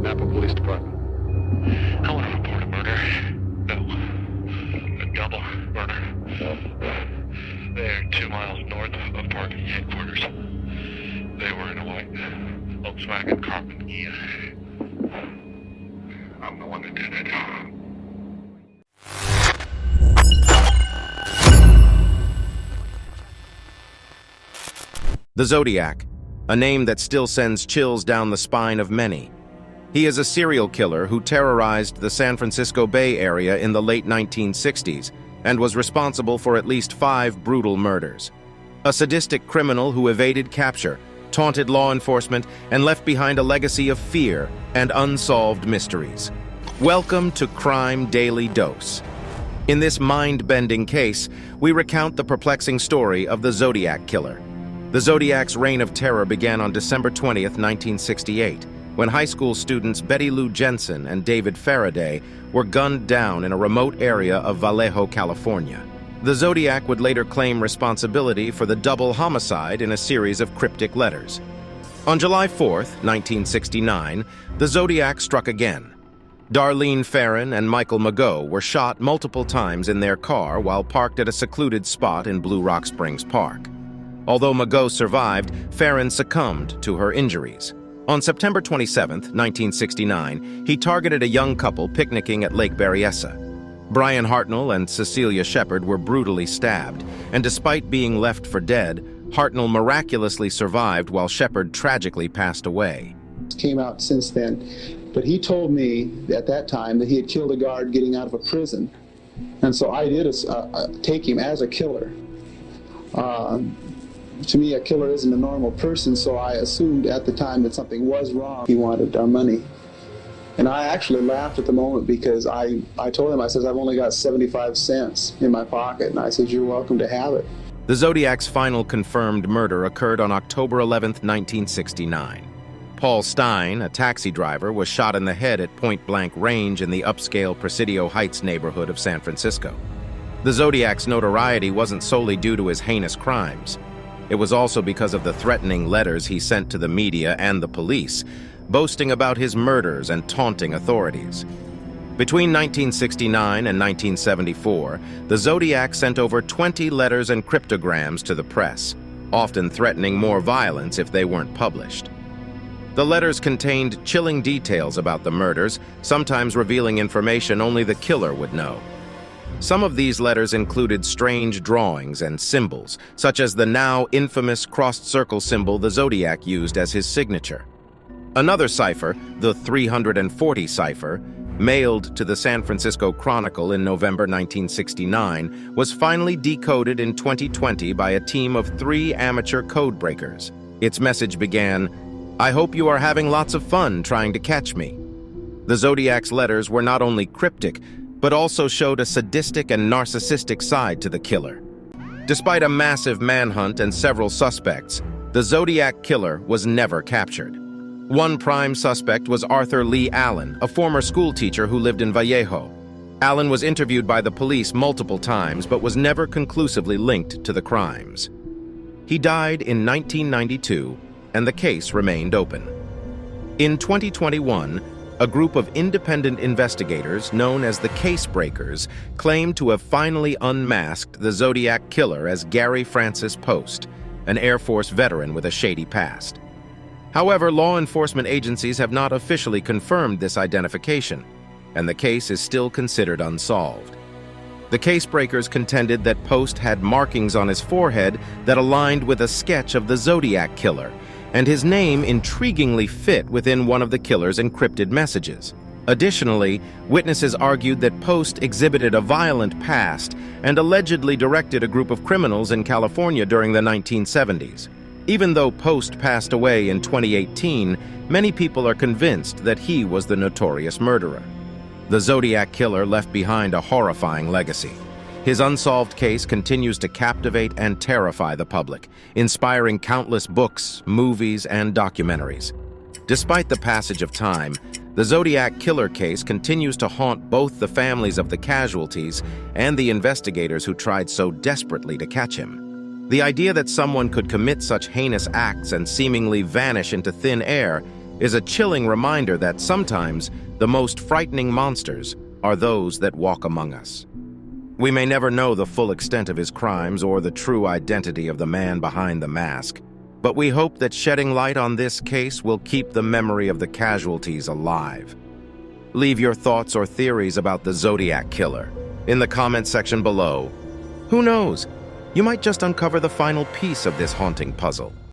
Napa Police Department. I want to report a murder. No, a double murder. They're 2 miles north of parking headquarters. They were in a white Volkswagen Carbon Ghia. I'm the one that did it. The Zodiac, a name that still sends chills down the spine of many. He is a serial killer who terrorized the San Francisco Bay Area in the late 1960s and was responsible for at least 5 brutal murders. A sadistic criminal who evaded capture, taunted law enforcement, and left behind a legacy of fear and unsolved mysteries. Welcome to Crime Daily Dose. In this mind-bending case, we recount the perplexing story of the Zodiac Killer. The Zodiac's reign of terror began on December 20th, 1968, when high school students Betty Lou Jensen and David Faraday were gunned down in a remote area of Vallejo, California. The Zodiac would later claim responsibility for the double homicide in a series of cryptic letters. On July 4th, 1969, the Zodiac struck again. Darlene Ferrin and Michael Mageau were shot multiple times in their car while parked at a secluded spot in Blue Rock Springs Park. Although Mageau survived, Ferrin succumbed to her injuries. On September 27, 1969, he targeted a young couple picnicking at Lake Berryessa. Bryan Hartnell and Cecelia Shepard were brutally stabbed, and despite being left for dead, Hartnell miraculously survived while Shepard tragically passed away. Came out since then, but he told me at that time that he had killed a guard getting out of a prison, and so I did take him as a killer. To me, a killer isn't a normal person, so I assumed at the time that something was wrong. He wanted our money. And I actually laughed at the moment because I told him, I said, I've only got 75 cents in my pocket. And I said, you're welcome to have it. The Zodiac's final confirmed murder occurred on October 11, 1969. Paul Stein, a taxi driver, was shot in the head at point-blank range in the upscale Presidio Heights neighborhood of San Francisco. The Zodiac's notoriety wasn't solely due to his heinous crimes. It was also because of the threatening letters he sent to the media and the police, boasting about his murders and taunting authorities. Between 1969 and 1974, the Zodiac sent over 20 letters and cryptograms to the press, often threatening more violence if they weren't published. The letters contained chilling details about the murders, sometimes revealing information only the killer would know. Some of these letters included strange drawings and symbols, such as the now infamous crossed circle symbol the Zodiac used as his signature. Another cipher, the 340 cipher, mailed to the San Francisco Chronicle in November 1969, was finally decoded in 2020 by a team of 3 amateur code breakers. Its message began, "I hope you are having lots of fun trying to catch me." The Zodiac's letters were not only cryptic, but also showed a sadistic and narcissistic side to the killer. Despite a massive manhunt and several suspects, the Zodiac killer was never captured. One prime suspect was Arthur Lee Allen, a former schoolteacher who lived in Vallejo. Allen was interviewed by the police multiple times but was never conclusively linked to the crimes. He died in 1992, and the case remained open. In 2021, a group of independent investigators known as the Case Breakers claimed to have finally unmasked the Zodiac killer as Gary Francis Post, an Air Force veteran with a shady past. However, law enforcement agencies have not officially confirmed this identification, and the case is still considered unsolved. The Case Breakers contended that Post had markings on his forehead that aligned with a sketch of the Zodiac killer, and his name intriguingly fit within one of the killer's encrypted messages. Additionally, witnesses argued that Post exhibited a violent past and allegedly directed a group of criminals in California during the 1970s. Even though Post passed away in 2018, many people are convinced that he was the notorious murderer. The Zodiac killer left behind a horrifying legacy. His unsolved case continues to captivate and terrify the public, inspiring countless books, movies, and documentaries. Despite the passage of time, the Zodiac killer case continues to haunt both the families of the casualties and the investigators who tried so desperately to catch him. The idea that someone could commit such heinous acts and seemingly vanish into thin air is a chilling reminder that sometimes the most frightening monsters are those that walk among us. We may never know the full extent of his crimes or the true identity of the man behind the mask, but we hope that shedding light on this case will keep the memory of the casualties alive. Leave your thoughts or theories about the Zodiac killer in the comment section below. Who knows? You might just uncover the final piece of this haunting puzzle.